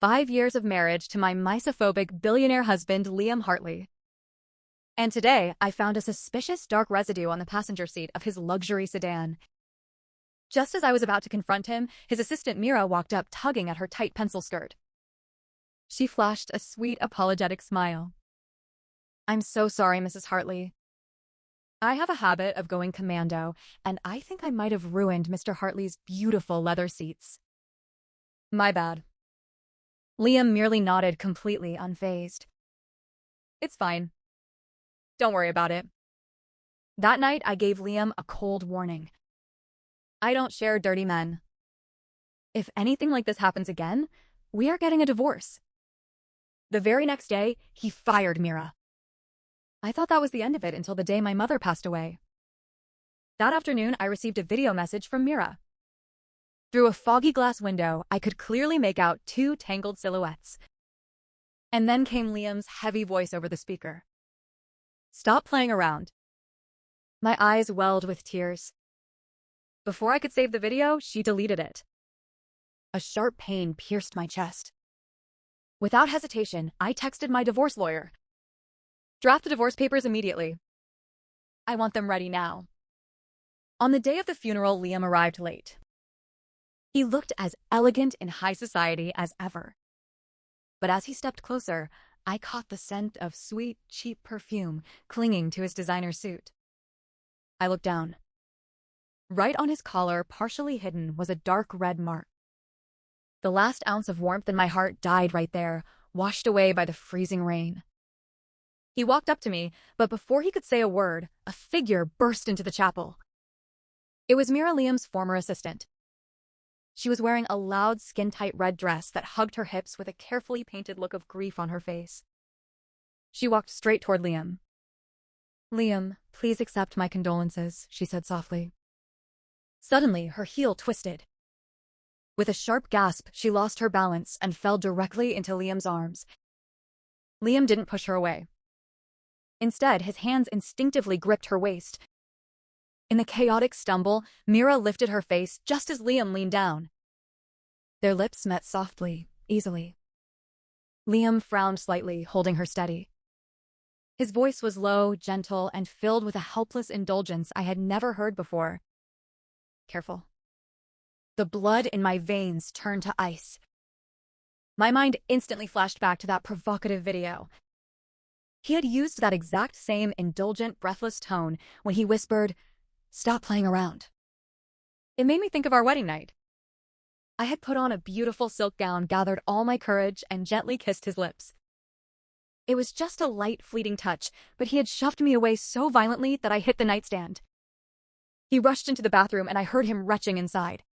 5 years of marriage to my mysophobic billionaire husband, Liam Hartley. And today, I found a suspicious dark residue on the passenger seat of his luxury sedan. Just as I was about to confront him, his assistant Mira walked up, tugging at her tight pencil skirt. She flashed a sweet, apologetic smile. "I'm so sorry, Mrs Hartley. I have a habit of going commando, and I think I might have ruined Mr Hartley's beautiful leather seats. My bad." Liam merely nodded, completely unfazed. "It's fine. Don't worry about it." That night, I gave Liam a cold warning. I don't share dirty men. If anything like this happens again, we are getting a divorce. The very next day, he fired Mira. I thought that was the end of it until the day my mother passed away. That afternoon, I received a video message from Mira. Through a foggy glass window, I could clearly make out two tangled silhouettes. And then came Liam's heavy voice over the speaker. "Stop playing around." My eyes welled with tears. Before I could save the video, she deleted it. A sharp pain pierced my chest. Without hesitation, I texted my divorce lawyer. "Draft the divorce papers immediately. I want them ready now." On the day of the funeral, Liam arrived late. He looked as elegant in high society as ever. But as he stepped closer, I caught the scent of sweet, cheap perfume clinging to his designer suit. I looked down. Right on his collar, partially hidden, was a dark red mark. The last ounce of warmth in my heart died right there, washed away by the freezing rain. He walked up to me, but before he could say a word, a figure burst into the chapel. It was Mira, Liam's former assistant. She was wearing a loud, skin-tight red dress that hugged her hips with a carefully painted look of grief on her face. She walked straight toward Liam. "Liam, please accept my condolences," she said softly. Suddenly, her heel twisted. With a sharp gasp, she lost her balance and fell directly into Liam's arms. Liam didn't push her away. Instead, his hands instinctively gripped her waist. In the chaotic stumble, Mira lifted her face just as Liam leaned down. Their lips met softly, easily. Liam frowned slightly, holding her steady. His voice was low, gentle, and filled with a helpless indulgence I had never heard before. "Careful." The blood in my veins turned to ice. My mind instantly flashed back to that provocative video. He had used that exact same indulgent, breathless tone when he whispered, "Stop playing around." It made me think of our wedding night. I had put on a beautiful silk gown, gathered all my courage, and gently kissed his lips. It was just a light, fleeting touch, but he had shoved me away so violently that I hit the nightstand. He rushed into the bathroom, and I heard him retching inside.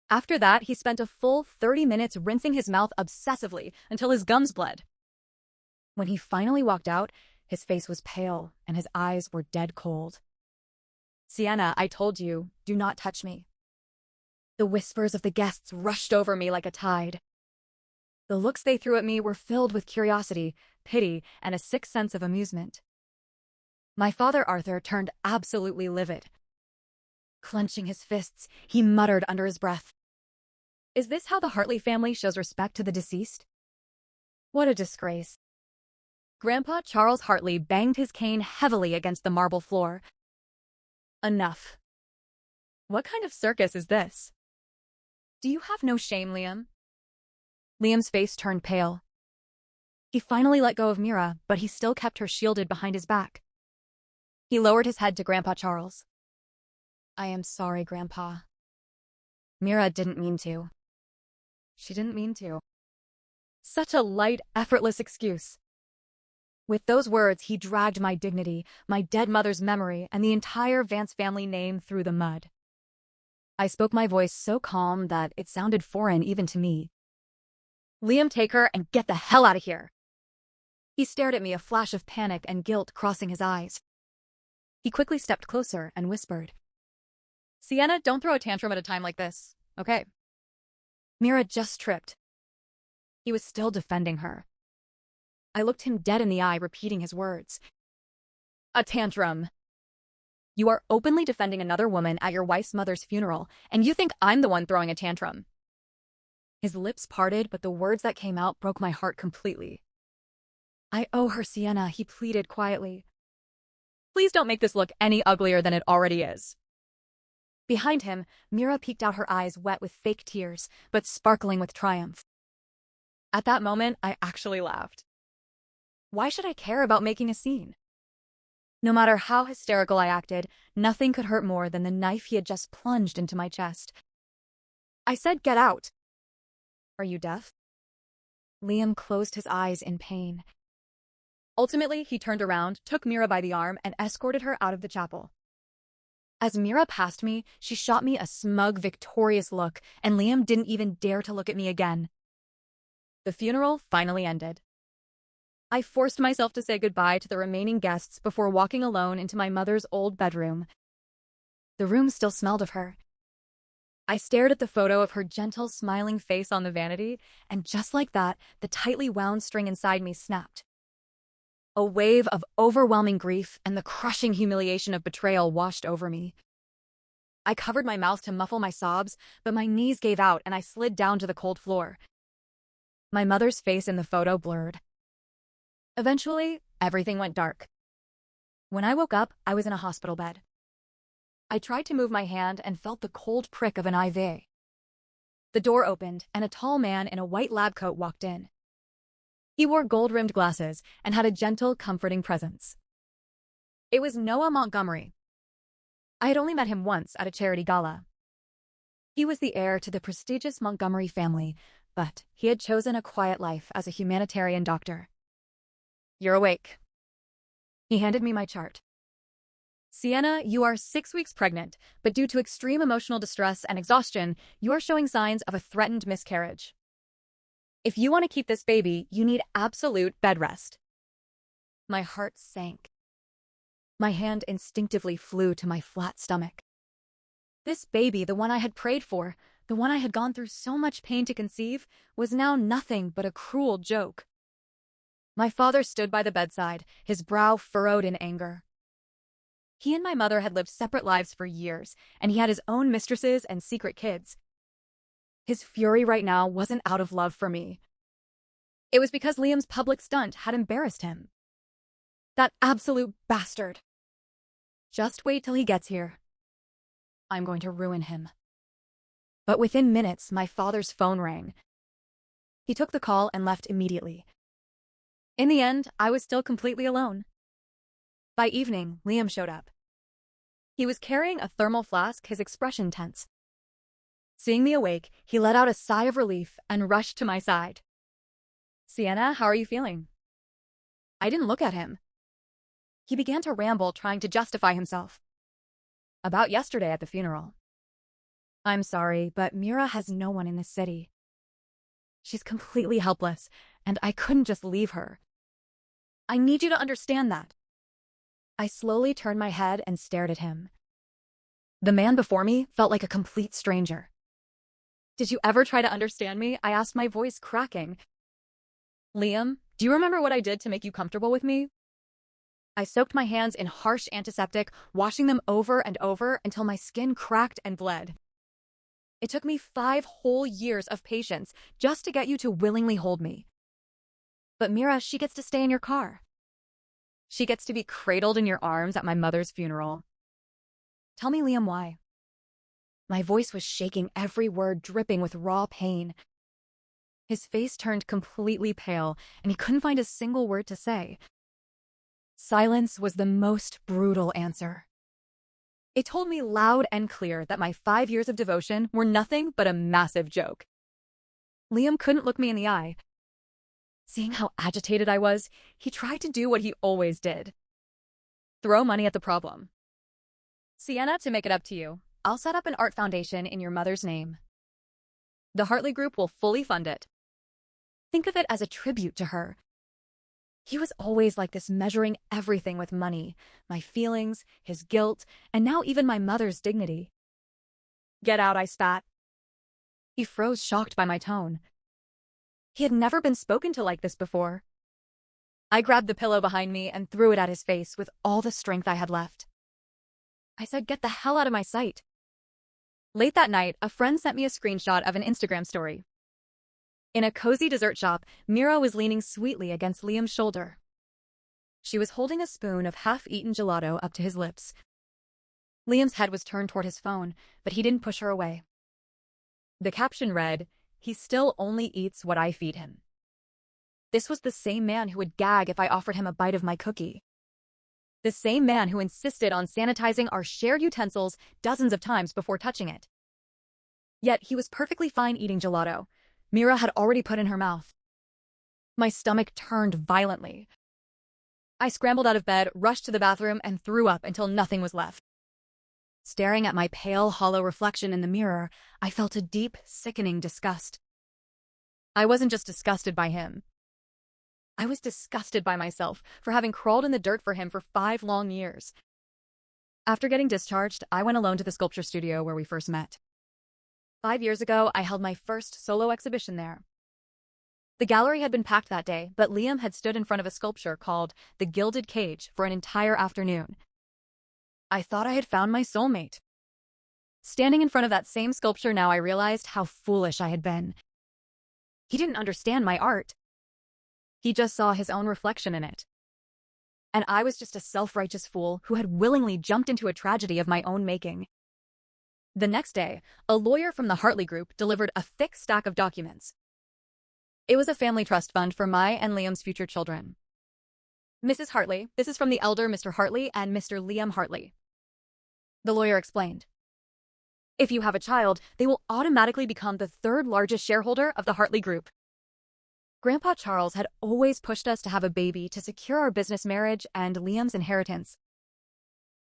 After that, he spent a full 30 minutes rinsing his mouth obsessively until his gums bled. When he finally walked out, his face was pale and his eyes were dead cold. "Sienna, I told you, do not touch me." The whispers of the guests rushed over me like a tide. The looks they threw at me were filled with curiosity, pity, and a sick sense of amusement. My father, Arthur, turned absolutely livid. Clenching his fists, he muttered under his breath, "Is this how the Hartley family shows respect to the deceased? What a disgrace." Grandpa Charles Hartley banged his cane heavily against the marble floor. "Enough. What kind of circus is this? Do you have no shame, Liam?" Liam's face turned pale. He finally let go of Mira, but he still kept her shielded behind his back. He lowered his head to Grandpa Charles. "I am sorry, Grandpa. Mira didn't mean to. She didn't mean to." Such a light, effortless excuse. With those words, he dragged my dignity, my dead mother's memory, and the entire Vance family name through the mud. I spoke my voice so calm that it sounded foreign even to me. "Liam, take her and get the hell out of here." He stared at me, a flash of panic and guilt crossing his eyes. He quickly stepped closer and whispered, "Sienna, don't throw a tantrum at a time like this, okay?" Mira just tripped. He was still defending her. I looked him dead in the eye, repeating his words. "A tantrum. You are openly defending another woman at your wife's mother's funeral, and you think I'm the one throwing a tantrum. His lips parted, but the words that came out broke my heart completely. I owe her, Sienna, he pleaded quietly. Please don't make this look any uglier than it already is. Behind him, Mira peeked out, her eyes wet with fake tears, but sparkling with triumph. At that moment, I actually laughed. Why should I care about making a scene? No matter how hysterical I acted, nothing could hurt more than the knife he had just plunged into my chest. I said, "Get out." Are you deaf? Liam closed his eyes in pain. Ultimately, he turned around, took Mira by the arm, and escorted her out of the chapel. As Mira passed me, she shot me a smug, victorious look, and Liam didn't even dare to look at me again. The funeral finally ended. I forced myself to say goodbye to the remaining guests before walking alone into my mother's old bedroom. The room still smelled of her. I stared at the photo of her gentle, smiling face on the vanity, and just like that, the tightly wound string inside me snapped. A wave of overwhelming grief and the crushing humiliation of betrayal washed over me. I covered my mouth to muffle my sobs, but my knees gave out and I slid down to the cold floor. My mother's face in the photo blurred. Eventually, everything went dark. When I woke up, I was in a hospital bed. I tried to move my hand and felt the cold prick of an IV. The door opened, and a tall man in a white lab coat walked in. He wore gold-rimmed glasses and had a gentle, comforting presence. It was Noah Montgomery. I had only met him once at a charity gala. He was the heir to the prestigious Montgomery family, but he had chosen a quiet life as a humanitarian doctor. You're awake. He handed me my chart. Sienna, you are 6 weeks pregnant, but due to extreme emotional distress and exhaustion, you are showing signs of a threatened miscarriage. If you want to keep this baby, you need absolute bed rest. My heart sank. My hand instinctively flew to my flat stomach. This baby, the one I had prayed for, the one I had gone through so much pain to conceive, was now nothing but a cruel joke. My father stood by the bedside, his brow furrowed in anger. He and my mother had lived separate lives for years, and he had his own mistresses and secret kids. His fury right now wasn't out of love for me. It was because Liam's public stunt had embarrassed him. That absolute bastard. Just wait till he gets here. I'm going to ruin him. But within minutes, my father's phone rang. He took the call and left immediately. In the end, I was still completely alone. By evening, Liam showed up. He was carrying a thermal flask, his expression tense. Seeing me awake, he let out a sigh of relief and rushed to my side. Sienna, how are you feeling? I didn't look at him. He began to ramble, trying to justify himself. About yesterday at the funeral. I'm sorry, but Mira has no one in the city. She's completely helpless, and I couldn't just leave her. I need you to understand that. I slowly turned my head and stared at him. The man before me felt like a complete stranger. Did you ever try to understand me? I asked, my voice cracking. Liam, do you remember what I did to make you comfortable with me? I soaked my hands in harsh antiseptic, washing them over and over until my skin cracked and bled. It took me 5 whole years of patience just to get you to willingly hold me. But Mira, she gets to stay in your car. She gets to be cradled in your arms at my mother's funeral. Tell me, Liam, why? My voice was shaking, every word dripping with raw pain. His face turned completely pale, and he couldn't find a single word to say. Silence was the most brutal answer. It told me loud and clear that my 5 years of devotion were nothing but a massive joke. Liam couldn't look me in the eye. Seeing how agitated I was, he tried to do what he always did. Throw money at the problem. Sienna, to make it up to you, I'll set up an art foundation in your mother's name. The Hartley Group will fully fund it. Think of it as a tribute to her. He was always like this, measuring everything with money, my feelings, his guilt, and now even my mother's dignity. Get out, I spat. He froze, shocked by my tone. He had never been spoken to like this before. I grabbed the pillow behind me and threw it at his face with all the strength I had left. I said, get the hell out of my sight. Late that night, a friend sent me a screenshot of an Instagram story. In a cozy dessert shop, Mira was leaning sweetly against Liam's shoulder. She was holding a spoon of half-eaten gelato up to his lips. Liam's head was turned toward his phone, but he didn't push her away. The caption read, "He still only eats what I feed him." This was the same man who would gag if I offered him a bite of my cookie. The same man who insisted on sanitizing our shared utensils dozens of times before touching it. Yet he was perfectly fine eating gelato. Mira had already put in her mouth. My stomach turned violently. I scrambled out of bed, rushed to the bathroom, and threw up until nothing was left. Staring at my pale, hollow reflection in the mirror, I felt a deep, sickening disgust. I wasn't just disgusted by him. I was disgusted by myself for having crawled in the dirt for him for 5 long years. After getting discharged, I went alone to the sculpture studio where we first met. 5 years ago, I held my first solo exhibition there. The gallery had been packed that day, but Liam had stood in front of a sculpture called The Gilded Cage for an entire afternoon. I thought I had found my soulmate. Standing in front of that same sculpture now, I realized how foolish I had been. He didn't understand my art. He just saw his own reflection in it. And I was just a self-righteous fool who had willingly jumped into a tragedy of my own making. The next day, a lawyer from the Hartley Group delivered a thick stack of documents. It was a family trust fund for my and Liam's future children. "Mrs. Hartley, this is from the elder Mr. Hartley and Mr. Liam Hartley," the lawyer explained. "If you have a child, they will automatically become the 3rd largest shareholder of the Hartley Group." Grandpa Charles had always pushed us to have a baby to secure our business marriage and Liam's inheritance.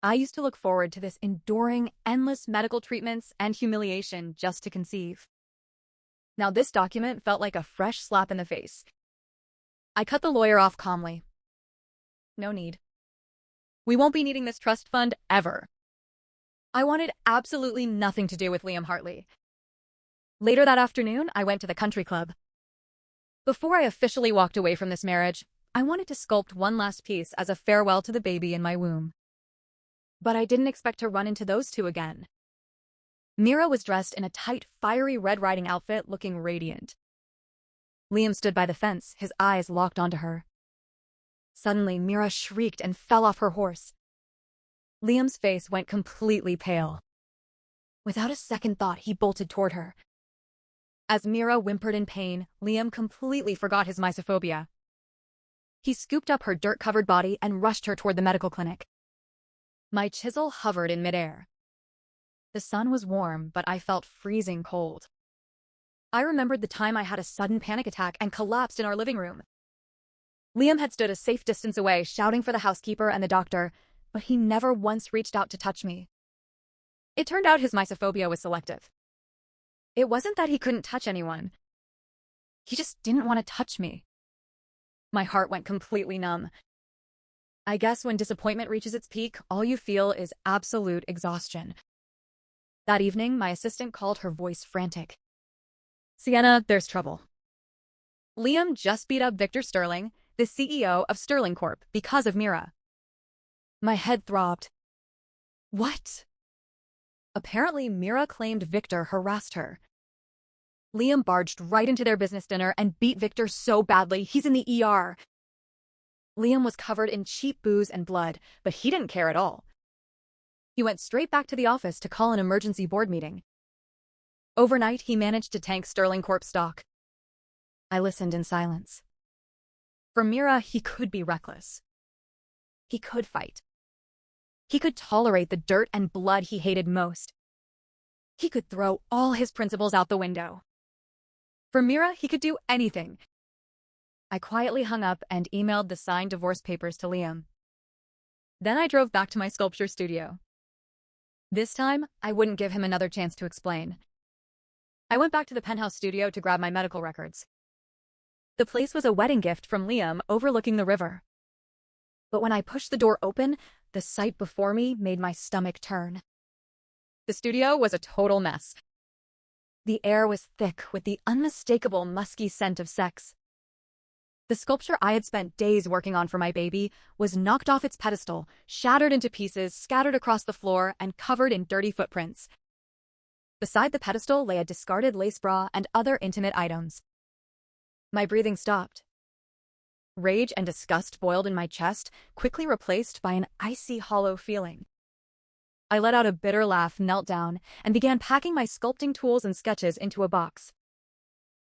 I used to look forward to this enduring, endless medical treatments and humiliation just to conceive. Now this document felt like a fresh slap in the face. I cut the lawyer off calmly. "No need. We won't be needing this trust fund ever." I wanted absolutely nothing to do with Liam Hartley. Later that afternoon, I went to the country club. Before I officially walked away from this marriage, I wanted to sculpt one last piece as a farewell to the baby in my womb. But I didn't expect to run into those two again. Mira was dressed in a tight, fiery Red Riding outfit, looking radiant. Liam stood by the fence, his eyes locked onto her. Suddenly, Mira shrieked and fell off her horse. Liam's face went completely pale. Without a second thought, he bolted toward her. As Mira whimpered in pain, Liam completely forgot his mysophobia. He scooped up her dirt-covered body and rushed her toward the medical clinic. My chisel hovered in midair. The sun was warm, but I felt freezing cold. I remembered the time I had a sudden panic attack and collapsed in our living room. Liam had stood a safe distance away, shouting for the housekeeper and the doctor, but he never once reached out to touch me. It turned out his mysophobia was selective. It wasn't that he couldn't touch anyone. He just didn't want to touch me. My heart went completely numb. I guess when disappointment reaches its peak, all you feel is absolute exhaustion. That evening, my assistant called, her voice frantic. "Sienna, there's trouble. Liam just beat up Victor Sterling, the CEO of Sterling Corp, because of Mira." My head throbbed. What? Apparently, Mira claimed Victor harassed her. Liam barged right into their business dinner and beat Victor so badly he's in the ER. Liam was covered in cheap booze and blood, but he didn't care at all. He went straight back to the office to call an emergency board meeting. Overnight, he managed to tank Sterling Corp stock. I listened in silence. For Mira, he could be reckless. He could fight. He could tolerate the dirt and blood he hated most. He could throw all his principles out the window. For Mira, he could do anything. I quietly hung up and emailed the signed divorce papers to Liam. Then I drove back to my sculpture studio. This time, I wouldn't give him another chance to explain. I went back to the penthouse studio to grab my medical records. The place was a wedding gift from Liam overlooking the river. But when I pushed the door open, the sight before me made my stomach turn. The studio was a total mess. The air was thick with the unmistakable musky scent of sex. The sculpture I had spent days working on for my baby was knocked off its pedestal, shattered into pieces, scattered across the floor, and covered in dirty footprints. Beside the pedestal lay a discarded lace bra and other intimate items. My breathing stopped. Rage and disgust boiled in my chest, quickly replaced by an icy, hollow feeling. I let out a bitter laugh, knelt down, and began packing my sculpting tools and sketches into a box.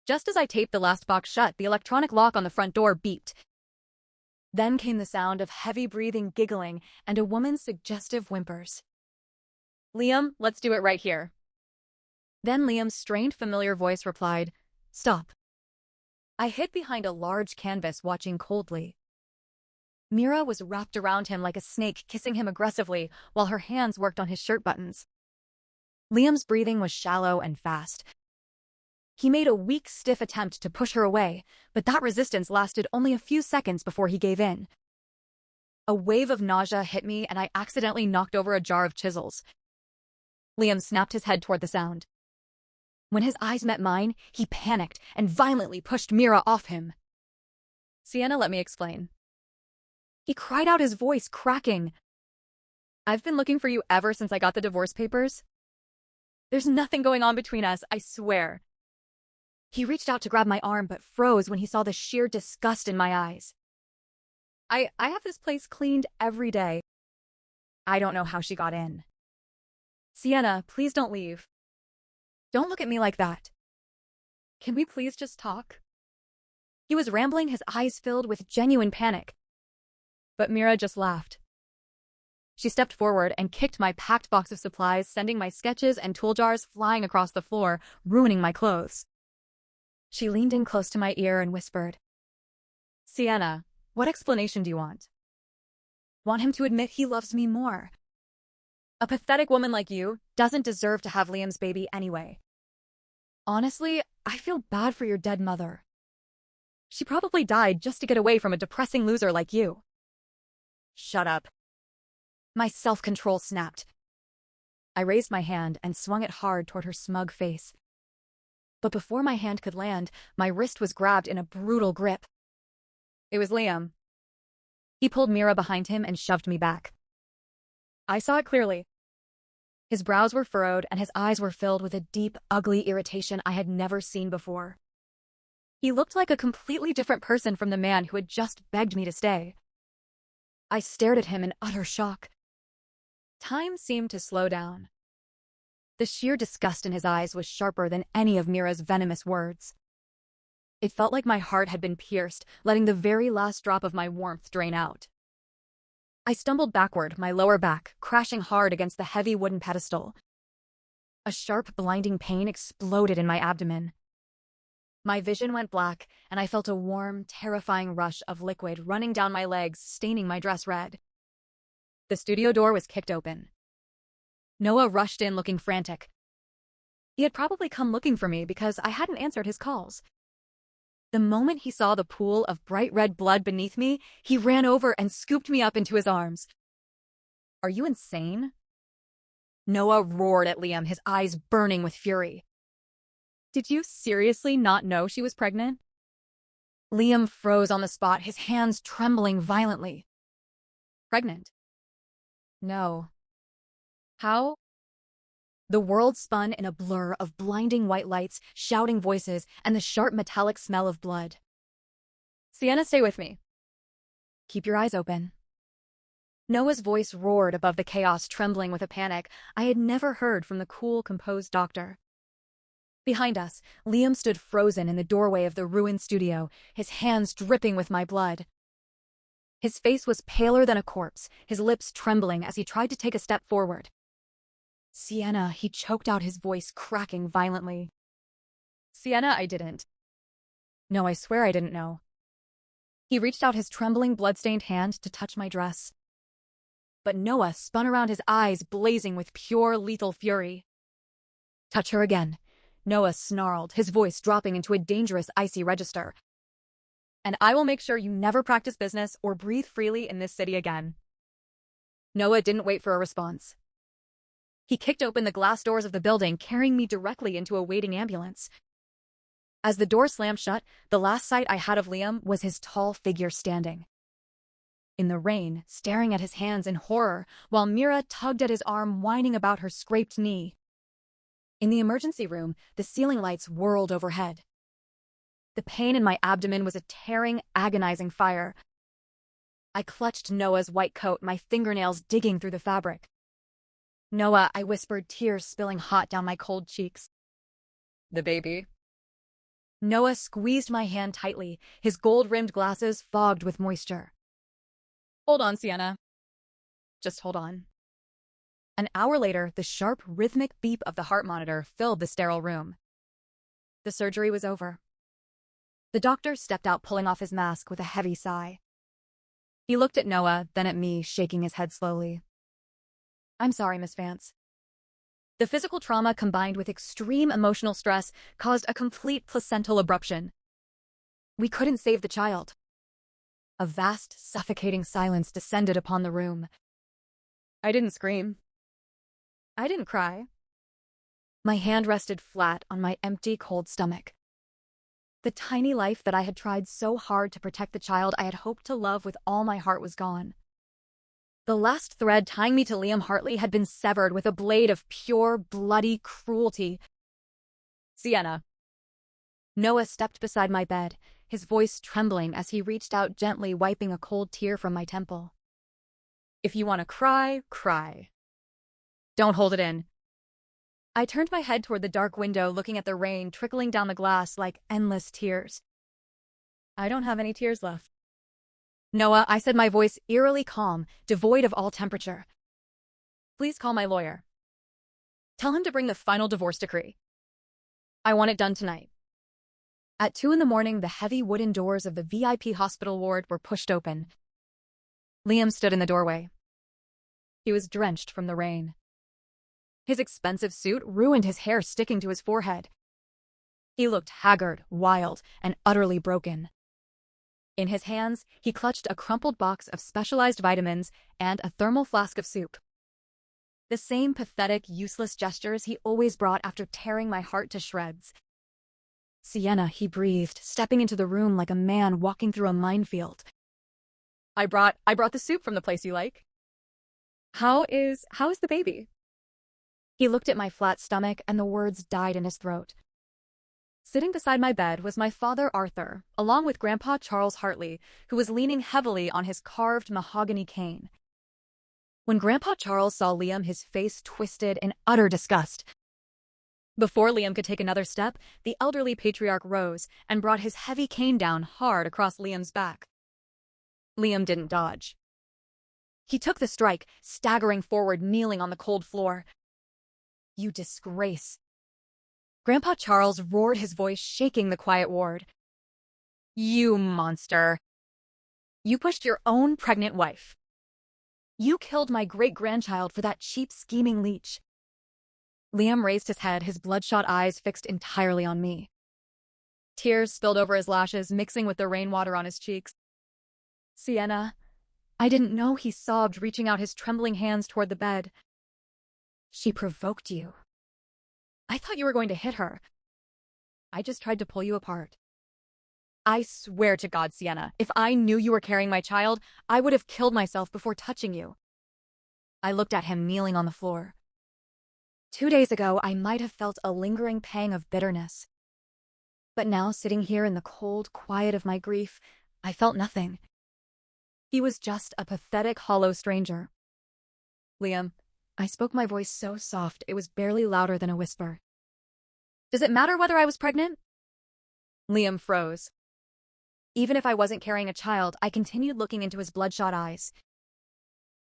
Just as I taped the last box shut, the electronic lock on the front door beeped. Then came the sound of heavy breathing, giggling, and a woman's suggestive whimpers. "Liam, let's do it right here." Then Liam's strained, familiar voice replied, "Stop." I hid behind a large canvas, watching coldly. Mira was wrapped around him like a snake, kissing him aggressively while her hands worked on his shirt buttons. Liam's breathing was shallow and fast. He made a weak, stiff attempt to push her away, but that resistance lasted only a few seconds before he gave in. A wave of nausea hit me, and I accidentally knocked over a jar of chisels. Liam snapped his head toward the sound. When his eyes met mine, he panicked and violently pushed Mira off him. "Sienna, let me explain." He cried out, his voice cracking. "I've been looking for you ever since I got the divorce papers. There's nothing going on between us, I swear." He reached out to grab my arm, but froze when he saw the sheer disgust in my eyes. I have this place cleaned every day. I don't know how she got in." "Sienna, please don't leave. Don't look at me like that. Can we please just talk?" He was rambling, his eyes filled with genuine panic. But Mira just laughed. She stepped forward and kicked my packed box of supplies, sending my sketches and tool jars flying across the floor, ruining my clothes. She leaned in close to my ear and whispered, "Sienna, what explanation do you want? Want him to admit he loves me more? A pathetic woman like you doesn't deserve to have Liam's baby anyway. Honestly, I feel bad for your dead mother. She probably died just to get away from a depressing loser like you." "Shut up." My self-control snapped. I raised my hand and swung it hard toward her smug face. But before my hand could land, my wrist was grabbed in a brutal grip. It was Liam. He pulled Mira behind him and shoved me back. I saw it clearly. His brows were furrowed and his eyes were filled with a deep, ugly irritation I had never seen before. He looked like a completely different person from the man who had just begged me to stay. I stared at him in utter shock. Time seemed to slow down. The sheer disgust in his eyes was sharper than any of Mira's venomous words. It felt like my heart had been pierced, letting the very last drop of my warmth drain out. I stumbled backward, my lower back crashing hard against the heavy wooden pedestal. A sharp, blinding pain exploded in my abdomen. My vision went black, and I felt a warm, terrifying rush of liquid running down my legs, staining my dress red. The studio door was kicked open. Noah rushed in looking frantic. He had probably come looking for me because I hadn't answered his calls. The moment he saw the pool of bright red blood beneath me, he ran over and scooped me up into his arms. "Are you insane?" Noah roared at Liam, his eyes burning with fury. "Did you seriously not know she was pregnant?" Liam froze on the spot, his hands trembling violently. "Pregnant? No. How?" The world spun in a blur of blinding white lights, shouting voices, and the sharp metallic smell of blood. "Sienna, stay with me. Keep your eyes open." Noah's voice roared above the chaos, trembling with a panic I had never heard from the cool, composed doctor. Behind us, Liam stood frozen in the doorway of the ruined studio, his hands dripping with my blood. His face was paler than a corpse, his lips trembling as he tried to take a step forward. "Sienna," he choked out, his voice cracking violently. "Sienna, I didn't. No, I swear I didn't know." He reached out his trembling, blood-stained hand to touch my dress. But Noah spun around, his eyes blazing with pure, lethal fury. "Touch her again," Noah snarled, his voice dropping into a dangerous, icy register. "And I will make sure you never practice business or breathe freely in this city again." Noah didn't wait for a response. He kicked open the glass doors of the building, carrying me directly into a waiting ambulance. As the door slammed shut, the last sight I had of Liam was his tall figure standing in the rain, staring at his hands in horror, while Mira tugged at his arm, whining about her scraped knee. In the emergency room, the ceiling lights whirled overhead. The pain in my abdomen was a tearing, agonizing fire. I clutched Noah's white coat, my fingernails digging through the fabric. "Noah," I whispered, tears spilling hot down my cold cheeks. "The baby." Noah squeezed my hand tightly, his gold-rimmed glasses fogged with moisture. "Hold on, Sienna. Just hold on." An hour later, the sharp, rhythmic beep of the heart monitor filled the sterile room. The surgery was over. The doctor stepped out, pulling off his mask with a heavy sigh. He looked at Noah, then at me, shaking his head slowly. "I'm sorry, Miss Vance. The physical trauma combined with extreme emotional stress caused a complete placental abruption. We couldn't save the child." A vast, suffocating silence descended upon the room. I didn't scream. I didn't cry. My hand rested flat on my empty, cold stomach. The tiny life that I had tried so hard to protect, the child I had hoped to love with all my heart, was gone. The last thread tying me to Liam Hartley had been severed with a blade of pure, bloody cruelty. "Sienna." Noah stepped beside my bed, his voice trembling as he reached out, gently wiping a cold tear from my temple. "If you want to cry, cry. Don't hold it in." I turned my head toward the dark window, looking at the rain trickling down the glass like endless tears. "I don't have any tears left." "Noah," I said, my voice eerily calm, devoid of all temperature. "Please call my lawyer. Tell him to bring the final divorce decree. I want it done tonight." At 2 a.m, the heavy wooden doors of the VIP hospital ward were pushed open. Liam stood in the doorway. He was drenched from the rain. His expensive suit ruined his hair sticking to his forehead. He looked haggard, wild, and utterly broken. In his hands, he clutched a crumpled box of specialized vitamins and a thermal flask of soup. The same pathetic, useless gestures he always brought after tearing my heart to shreds. "Sienna," he breathed, stepping into the room like a man walking through a minefield. I brought the soup from the place you like. How is the baby?" He looked at my flat stomach, and the words died in his throat. Sitting beside my bed was my father, Arthur, along with Grandpa Charles Hartley, who was leaning heavily on his carved mahogany cane. When Grandpa Charles saw Liam, his face twisted in utter disgust. Before Liam could take another step, the elderly patriarch rose and brought his heavy cane down hard across Liam's back. Liam didn't dodge. He took the strike, staggering forward, kneeling on the cold floor. "You disgrace." Grandpa Charles roared, his voice shaking the quiet ward. "You monster. You pushed your own pregnant wife. You killed my great-grandchild for that cheap, scheming leech." Liam raised his head, his bloodshot eyes fixed entirely on me. Tears spilled over his lashes, mixing with the rainwater on his cheeks. "Sienna." I didn't know, he sobbed, reaching out his trembling hands toward the bed. "She provoked you. I thought you were going to hit her. I just tried to pull you apart. I swear to God, Sienna, if I knew you were carrying my child, I would have killed myself before touching you." I looked at him, kneeling on the floor. 2 days ago, I might have felt a lingering pang of bitterness. But now, sitting here in the cold quiet of my grief, I felt nothing. He was just a pathetic, hollow stranger. "Liam," I spoke, my voice so soft it was barely louder than a whisper. "Does it matter whether I was pregnant?" Liam froze. Even if I wasn't carrying a child, I continued, looking into his bloodshot eyes.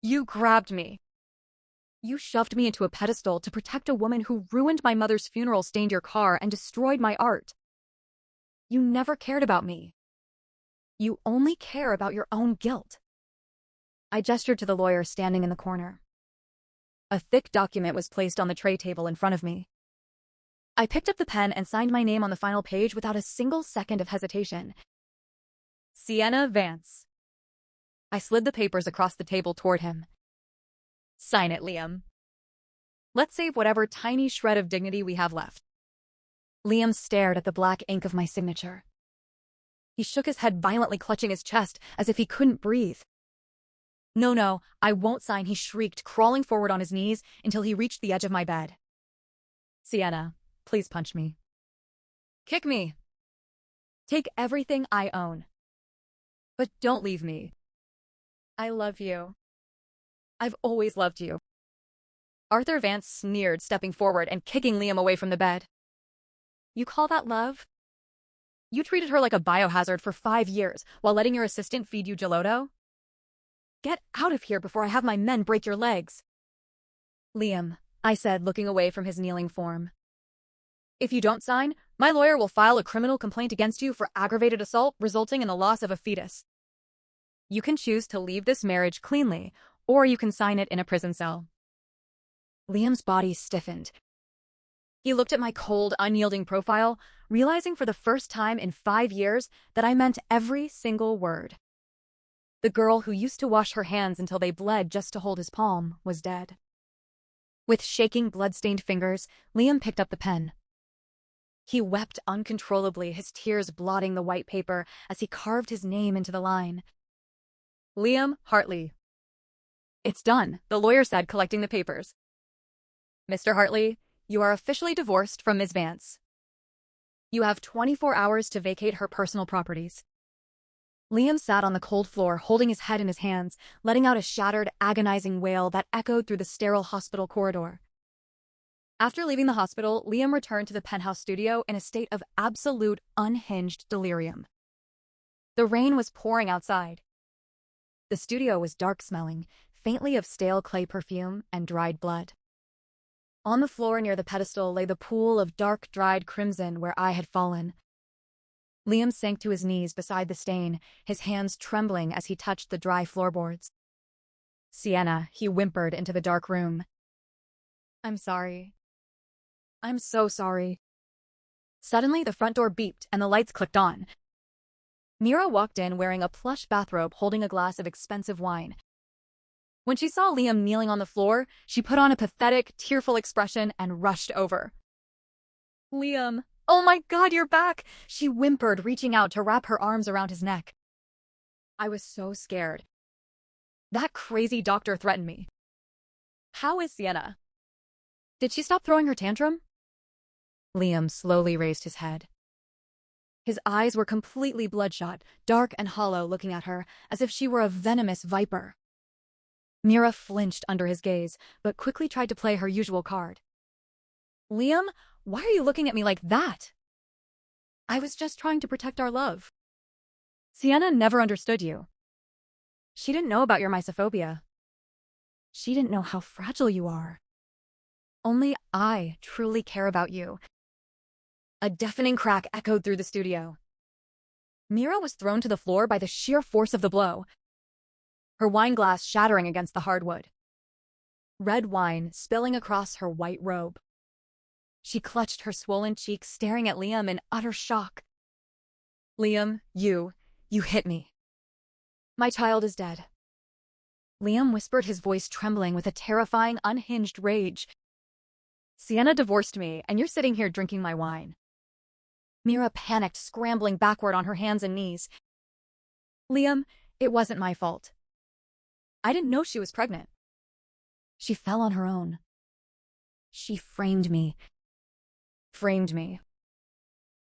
"You grabbed me. You shoved me into a pedestal to protect a woman who ruined my mother's funeral, stained your car, and destroyed my art. You never cared about me. You only care about your own guilt." I gestured to the lawyer standing in the corner. A thick document was placed on the tray table in front of me. I picked up the pen and signed my name on the final page without a single second of hesitation. "Sienna Vance." I slid the papers across the table toward him. "Sign it, Liam. Let's save whatever tiny shred of dignity we have left." Liam stared at the black ink of my signature. He shook his head, violently clutching his chest as if he couldn't breathe. No, I won't sign," he shrieked, crawling forward on his knees until he reached the edge of my bed. "Sienna, please punch me. Kick me. Take everything I own. But don't leave me. I love you. I've always loved you. Arthur Vance sneered, stepping forward and kicking Liam away from the bed. You call that love? You treated her like a biohazard for 5 years while letting your assistant feed you gelato? Get out of here before I have my men break your legs. Liam, I said, looking away from his kneeling form. If you don't sign, my lawyer will file a criminal complaint against you for aggravated assault resulting in the loss of a fetus. You can choose to leave this marriage cleanly, or you can sign it in a prison cell. Liam's body stiffened. He looked at my cold, unyielding profile, realizing for the first time in 5 years that I meant every single word. The girl who used to wash her hands until they bled just to hold his palm was dead. With shaking, blood-stained fingers, Liam picked up the pen. He wept uncontrollably, his tears blotting the white paper as he carved his name into the line. Liam Hartley. It's done, the lawyer said, collecting the papers. Mr. Hartley, you are officially divorced from Ms. Vance. You have 24 hours to vacate her personal properties. Liam sat on the cold floor, holding his head in his hands, letting out a shattered, agonizing wail that echoed through the sterile hospital corridor. After leaving the hospital, Liam returned to the penthouse studio in a state of absolute, unhinged delirium. The rain was pouring outside. The studio was dark-smelling, faintly of stale clay perfume and dried blood. On the floor near the pedestal lay the pool of dark, dried crimson where I had fallen. Liam sank to his knees beside the stain, his hands trembling as he touched the dry floorboards. Sienna, he whimpered into the dark room. I'm sorry. I'm so sorry. Suddenly, the front door beeped and the lights clicked on. Mira walked in wearing a plush bathrobe holding a glass of expensive wine. When she saw Liam kneeling on the floor, she put on a pathetic, tearful expression and rushed over. Liam, oh my God, you're back! She whimpered, reaching out to wrap her arms around his neck. I was so scared. That crazy doctor threatened me. How is Sienna? Did she stop throwing her tantrum? Liam slowly raised his head. His eyes were completely bloodshot, dark and hollow, looking at her as if she were a venomous viper. Mira flinched under his gaze, but quickly tried to play her usual card. Liam, why are you looking at me like that? I was just trying to protect our love. Sienna never understood you. She didn't know about your mysophobia. She didn't know how fragile you are. Only I truly care about you. A deafening crack echoed through the studio. Mira was thrown to the floor by the sheer force of the blow, her wine glass shattering against the hardwood. Red wine spilling across her white robe. She clutched her swollen cheek, staring at Liam in utter shock. Liam, you hit me. My child is dead. Liam whispered, his voice trembling with a terrifying, unhinged rage. Sienna divorced me, and you're sitting here drinking my wine. Mira panicked, scrambling backward on her hands and knees. Liam, it wasn't my fault. I didn't know she was pregnant. She fell on her own. She framed me. Framed me.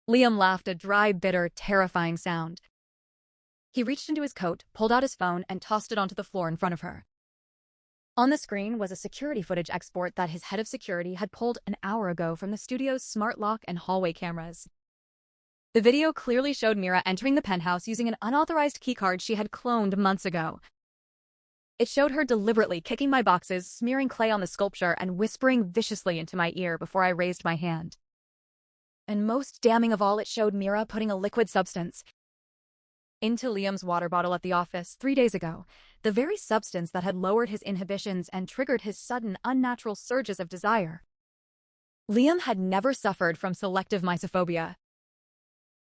Liam laughed, a dry, bitter, terrifying sound. He reached into his coat, pulled out his phone, and tossed it onto the floor in front of her. On the screen was a security footage export that his head of security had pulled an hour ago from the studio's smart lock and hallway cameras. The video clearly showed Mira entering the penthouse using an unauthorized keycard she had cloned months ago. It showed her deliberately kicking my boxes, smearing clay on the sculpture, and whispering viciously into my ear before I raised my hand. And most damning of all, it showed Mira putting a liquid substance into Liam's water bottle at the office 3 days ago, the very substance that had lowered his inhibitions and triggered his sudden, unnatural surges of desire. Liam had never suffered from selective mysophobia.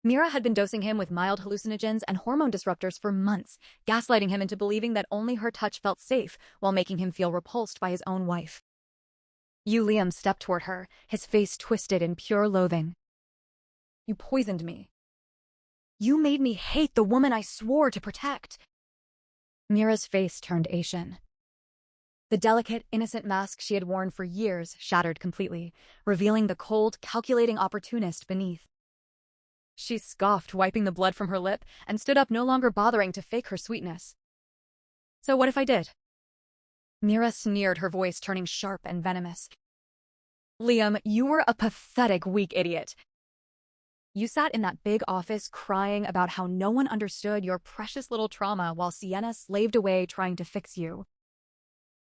Mira had been dosing him with mild hallucinogens and hormone disruptors for months, gaslighting him into believing that only her touch felt safe while making him feel repulsed by his own wife. Liam stepped toward her, his face twisted in pure loathing. You poisoned me. You made me hate the woman I swore to protect. Mira's face turned ashen. The delicate, innocent mask she had worn for years shattered completely, revealing the cold, calculating opportunist beneath. She scoffed, wiping the blood from her lip, and stood up, no longer bothering to fake her sweetness. So what if I did? Mira sneered, her voice turning sharp and venomous. Liam, you were a pathetic, weak idiot. You sat in that big office crying about how no one understood your precious little trauma while Sienna slaved away trying to fix you.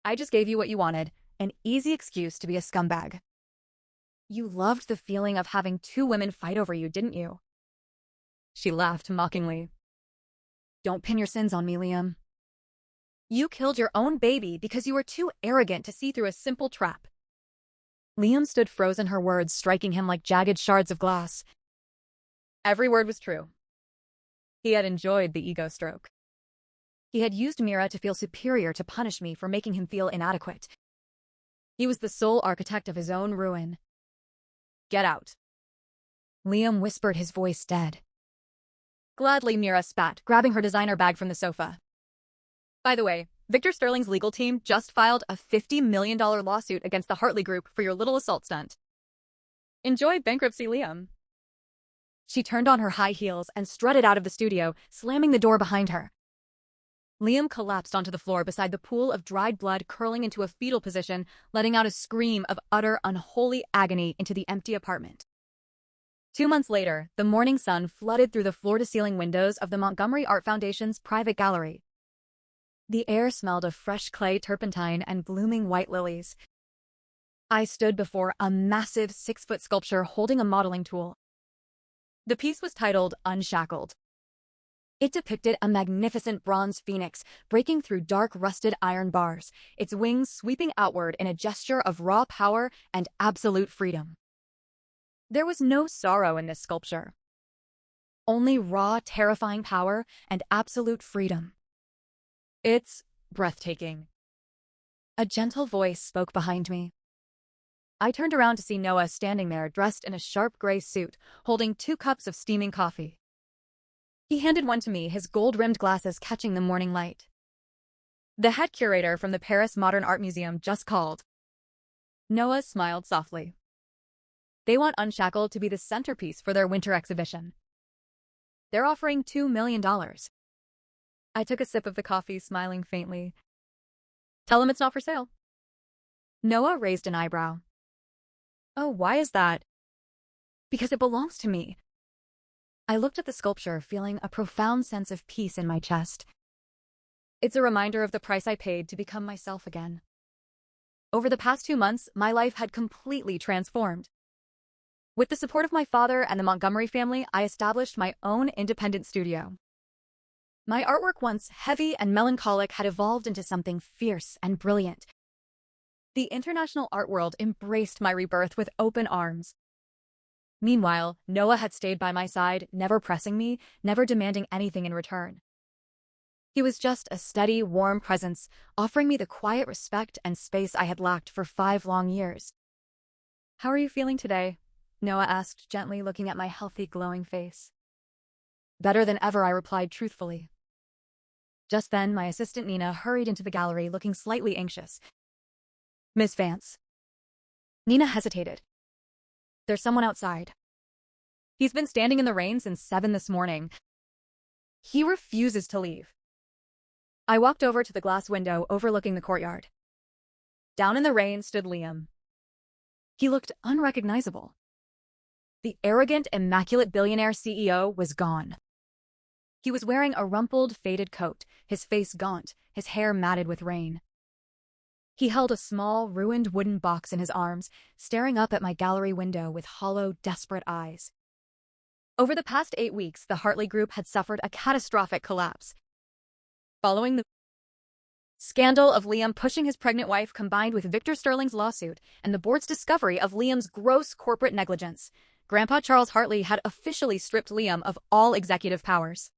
I just gave you what you wanted, an easy excuse to be a scumbag. You loved the feeling of having two women fight over you, didn't you? She laughed mockingly. Don't pin your sins on me, Liam. You killed your own baby because you were too arrogant to see through a simple trap. Liam stood frozen, her words striking him like jagged shards of glass. Every word was true. He had enjoyed the ego stroke. He had used Mira to feel superior, to punish me for making him feel inadequate. He was the sole architect of his own ruin. Get out. Liam whispered, his voice dead. Gladly, Mira spat, grabbing her designer bag from the sofa. By the way, Victor Sterling's legal team just filed a $50 million lawsuit against the Hartley Group for your little assault stunt. Enjoy bankruptcy, Liam. She turned on her high heels and strutted out of the studio, slamming the door behind her. Liam collapsed onto the floor beside the pool of dried blood, curling into a fetal position, letting out a scream of utter, unholy agony into the empty apartment. 2 months later, the morning sun flooded through the floor-to-ceiling windows of the Montgomery Art Foundation's private gallery. The air smelled of fresh clay, turpentine, and blooming white lilies. I stood before a massive 6-foot sculpture holding a modeling tool. The piece was titled Unshackled. It depicted a magnificent bronze phoenix breaking through dark, rusted iron bars, its wings sweeping outward in a gesture of raw power and absolute freedom. There was no sorrow in this sculpture. Only raw, terrifying power and absolute freedom. It's breathtaking. A gentle voice spoke behind me. I turned around to see Noah standing there, dressed in a sharp gray suit, holding 2 cups of steaming coffee. He handed one to me, his gold-rimmed glasses catching the morning light. The head curator from the Paris Modern Art Museum just called. Noah smiled softly. They want Unshackled to be the centerpiece for their winter exhibition. They're offering $2 million. I took a sip of the coffee, smiling faintly. Tell him it's not for sale. Noah raised an eyebrow. Oh, why is that? Because it belongs to me. I looked at the sculpture, feeling a profound sense of peace in my chest. It's a reminder of the price I paid to become myself again. Over the past 2 months, my life had completely transformed. With the support of my father and the Montgomery family, I established my own independent studio. My artwork, once heavy and melancholic, had evolved into something fierce and brilliant. The international art world embraced my rebirth with open arms. Meanwhile, Noah had stayed by my side, never pressing me, never demanding anything in return. He was just a steady, warm presence, offering me the quiet respect and space I had lacked for 5 long years. How are you feeling today? Noah asked gently, looking at my healthy, glowing face. Better than ever, I replied truthfully. Just then, my assistant Nina hurried into the gallery, looking slightly anxious. Miss Vance. Nina hesitated. There's someone outside. He's been standing in the rain since 7 this morning. He refuses to leave. I walked over to the glass window overlooking the courtyard. Down in the rain stood Liam. He looked unrecognizable. The arrogant, immaculate billionaire CEO was gone. He was wearing a rumpled, faded coat, his face gaunt, his hair matted with rain. He held a small, ruined wooden box in his arms, staring up at my gallery window with hollow, desperate eyes. Over the past 8 weeks, the Hartley Group had suffered a catastrophic collapse. Following the scandal of Liam pushing his pregnant wife, combined with Victor Sterling's lawsuit and the board's discovery of Liam's gross corporate negligence, Grandpa Charles Hartley had officially stripped Liam of all executive powers.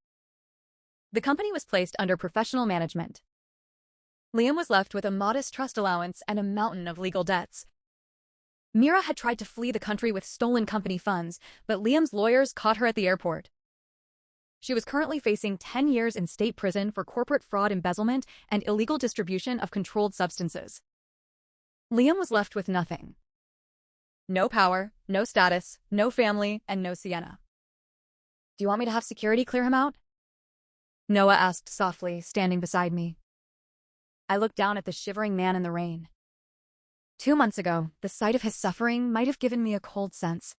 The company was placed under professional management. Liam was left with a modest trust allowance and a mountain of legal debts. Mira had tried to flee the country with stolen company funds, but Liam's lawyers caught her at the airport. She was currently facing 10 years in state prison for corporate fraud, embezzlement, and illegal distribution of controlled substances. Liam was left with nothing. No power, no status, no family, and no Sienna. Do you want me to have security clear him out? Noah asked softly, standing beside me. I looked down at the shivering man in the rain. 2 months ago, the sight of his suffering might have given me a cold sense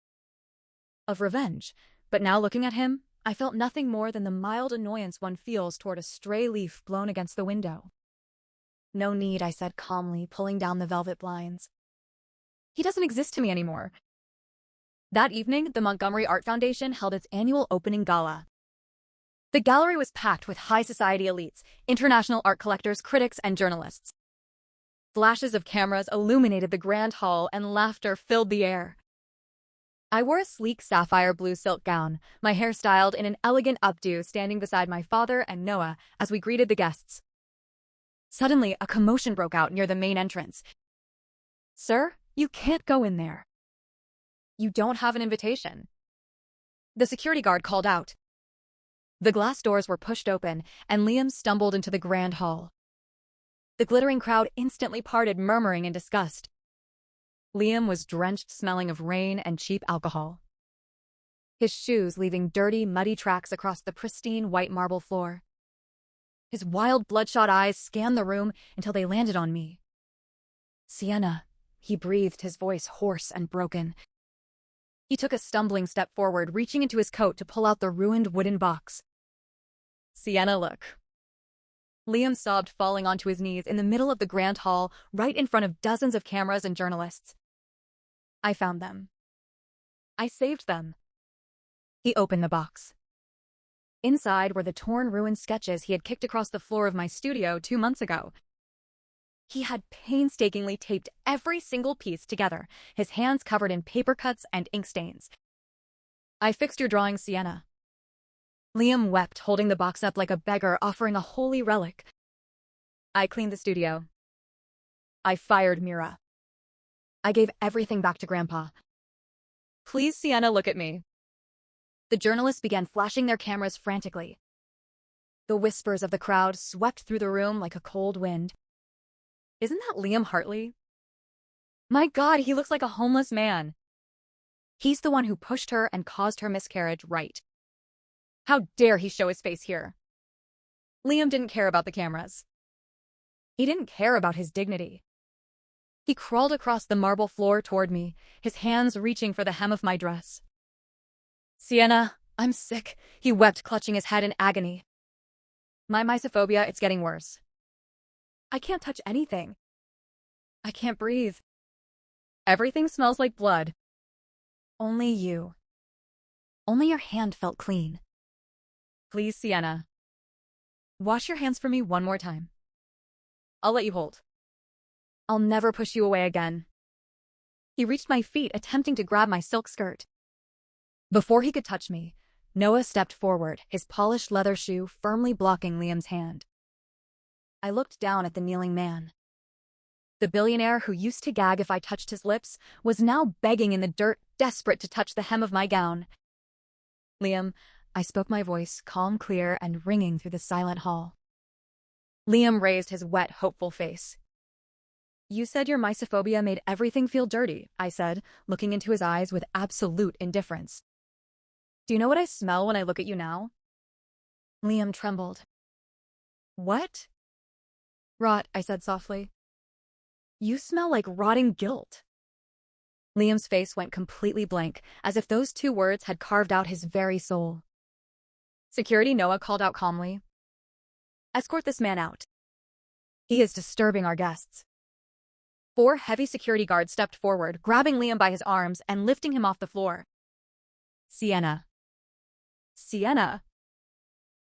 of revenge, but now looking at him, I felt nothing more than the mild annoyance one feels toward a stray leaf blown against the window. No need, I said calmly, pulling down the velvet blinds. He doesn't exist to me anymore. That evening, the Montgomery Art Foundation held its annual opening gala. The gallery was packed with high society elites, international art collectors, critics, and journalists. Flashes of cameras illuminated the grand hall and laughter filled the air. I wore a sleek sapphire blue silk gown, my hair styled in an elegant updo, standing beside my father and Noah as we greeted the guests. Suddenly, a commotion broke out near the main entrance. "Sir, you can't go in there. You don't have an invitation," the security guard called out. The glass doors were pushed open, and Liam stumbled into the grand hall. The glittering crowd instantly parted, murmuring in disgust. Liam was drenched, smelling of rain and cheap alcohol, his shoes leaving dirty, muddy tracks across the pristine white marble floor. His wild, bloodshot eyes scanned the room until they landed on me. "Sienna," he breathed, his voice hoarse and broken. He took a stumbling step forward, reaching into his coat to pull out the ruined wooden box. "Sienna, look." Liam sobbed, falling onto his knees in the middle of the grand hall, right in front of dozens of cameras and journalists. "I found them. I saved them." He opened the box. Inside were the torn, ruined sketches he had kicked across the floor of my studio 2 months ago. He had painstakingly taped every single piece together, his hands covered in paper cuts and ink stains. "I fixed your drawing, Sienna." Liam wept, holding the box up like a beggar offering a holy relic. "I cleaned the studio. I fired Mira. I gave everything back to Grandpa. Please, Sienna, look at me." The journalists began flashing their cameras frantically. The whispers of the crowd swept through the room like a cold wind. "Isn't that Liam Hartley? My God, he looks like a homeless man. He's the one who pushed her and caused her miscarriage, right? How dare he show his face here?" Liam didn't care about the cameras. He didn't care about his dignity. He crawled across the marble floor toward me, his hands reaching for the hem of my dress. "Sienna, I'm sick," he wept, clutching his head in agony. "My mysophobia, it's getting worse. I can't touch anything. I can't breathe. Everything smells like blood. Only you. Only your hand felt clean. Please, Sienna. Wash your hands for me one more time. I'll let you hold. I'll never push you away again." He reached my feet, attempting to grab my silk skirt. Before he could touch me, Noah stepped forward, his polished leather shoe firmly blocking Liam's hand. I looked down at the kneeling man. The billionaire who used to gag if I touched his lips was now begging in the dirt, desperate to touch the hem of my gown. "Liam," I spoke, my voice calm, clear, and ringing through the silent hall. Liam raised his wet, hopeful face. "You said your mysophobia made everything feel dirty," I said, looking into his eyes with absolute indifference. "Do you know what I smell when I look at you now?" Liam trembled. "What?" "Rot," I said softly. "You smell like rotting guilt." Liam's face went completely blank, as if those 2 words had carved out his very soul. "Security," Noah called out calmly. "Escort this man out. He is disturbing our guests." 4 heavy security guards stepped forward, grabbing Liam by his arms and lifting him off the floor. "Sienna. Sienna."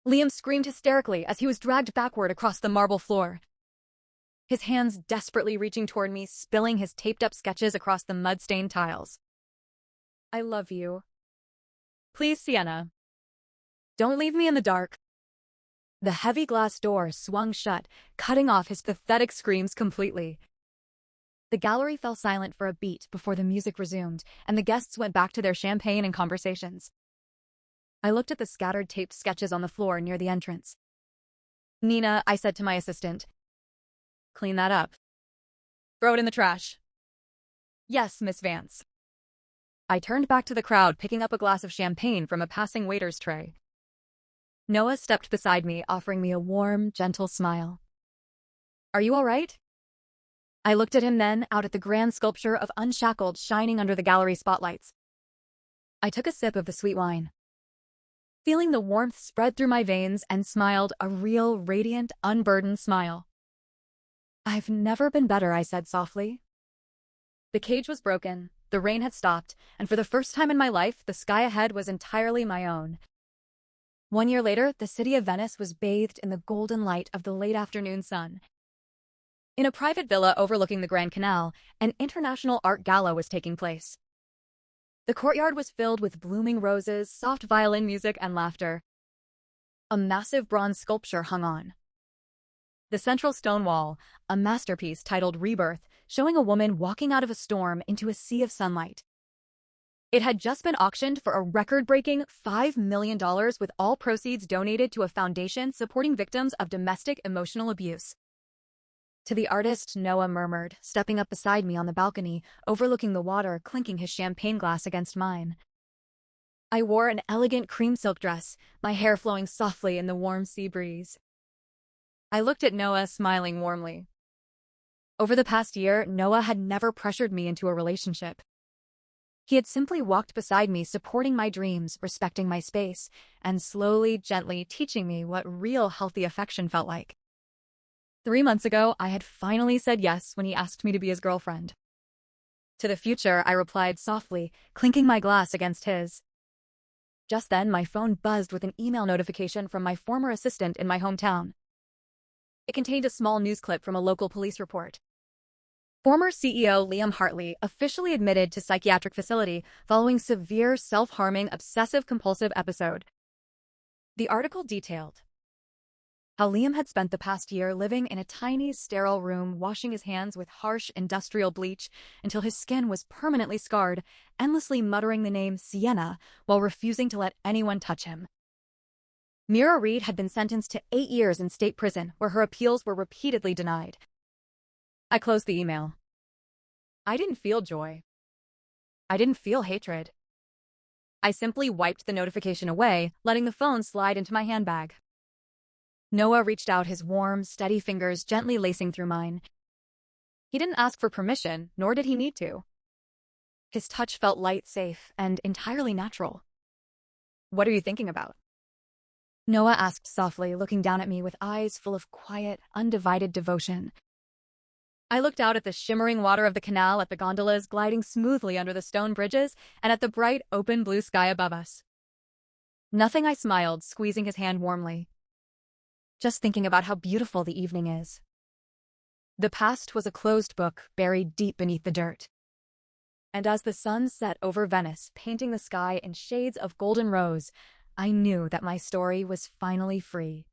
Liam screamed hysterically as he was dragged backward across the marble floor, his hands desperately reaching toward me, spilling his taped-up sketches across the mud-stained tiles. "I love you. Please, Sienna. Don't leave me in the dark." The heavy glass door swung shut, cutting off his pathetic screams completely. The gallery fell silent for a beat before the music resumed, and the guests went back to their champagne and conversations. I looked at the scattered taped sketches on the floor near the entrance. "Nina," I said to my assistant, "clean that up. Throw it in the trash." "Yes, Miss Vance." I turned back to the crowd, picking up a glass of champagne from a passing waiter's tray. Noah stepped beside me, offering me a warm, gentle smile. "Are you all right?" I looked at him then, out at the grand sculpture of Unshackled shining under the gallery spotlights. I took a sip of the sweet wine, feeling the warmth spread through my veins, and smiled, a real, radiant, unburdened smile. "I've never been better," I said softly. The cage was broken, the rain had stopped, and for the first time in my life, the sky ahead was entirely my own. 1 year later, the city of Venice was bathed in the golden light of the late afternoon sun. In a private villa overlooking the Grand Canal, an international art gala was taking place. The courtyard was filled with blooming roses, soft violin music, and laughter. A massive bronze sculpture hung on the central stone wall, a masterpiece titled Rebirth, showing a woman walking out of a storm into a sea of sunlight. It had just been auctioned for a record-breaking $5 million, with all proceeds donated to a foundation supporting victims of domestic emotional abuse. To the artist, Noah murmured, stepping up beside me on the balcony, overlooking the water, clinking his champagne glass against mine. I wore an elegant cream silk dress, my hair flowing softly in the warm sea breeze. I looked at Noah, smiling warmly. Over the past year, Noah had never pressured me into a relationship. He had simply walked beside me, supporting my dreams, respecting my space, and slowly, gently teaching me what real healthy affection felt like. 3 months ago, I had finally said yes when he asked me to be his girlfriend. To the future, I replied softly, clinking my glass against his. Just then, my phone buzzed with an email notification from my former assistant in my hometown. It contained a small news clip from a local police report. Former CEO Liam Hartley officially admitted to psychiatric facility following severe self-harming obsessive-compulsive episode. The article detailed how Liam had spent the past year living in a tiny, sterile room, washing his hands with harsh industrial bleach until his skin was permanently scarred, endlessly muttering the name Sienna while refusing to let anyone touch him. Mira had been sentenced to 8 years in state prison, where her appeals were repeatedly denied. I closed the email. I didn't feel joy. I didn't feel hatred. I simply wiped the notification away, letting the phone slide into my handbag. Noah reached out, his warm, steady fingers gently lacing through mine. He didn't ask for permission, nor did he need to. His touch felt light, safe, and entirely natural. "What are you thinking about?" Noah asked softly, looking down at me with eyes full of quiet, undivided devotion. I looked out at the shimmering water of the canal, at the gondolas gliding smoothly under the stone bridges, and at the bright, open blue sky above us. "Nothing," I smiled, squeezing his hand warmly. "Just thinking about how beautiful the evening is." The past was a closed book, buried deep beneath the dirt. And as the sun set over Venice, painting the sky in shades of golden rose, I knew that my story was finally free.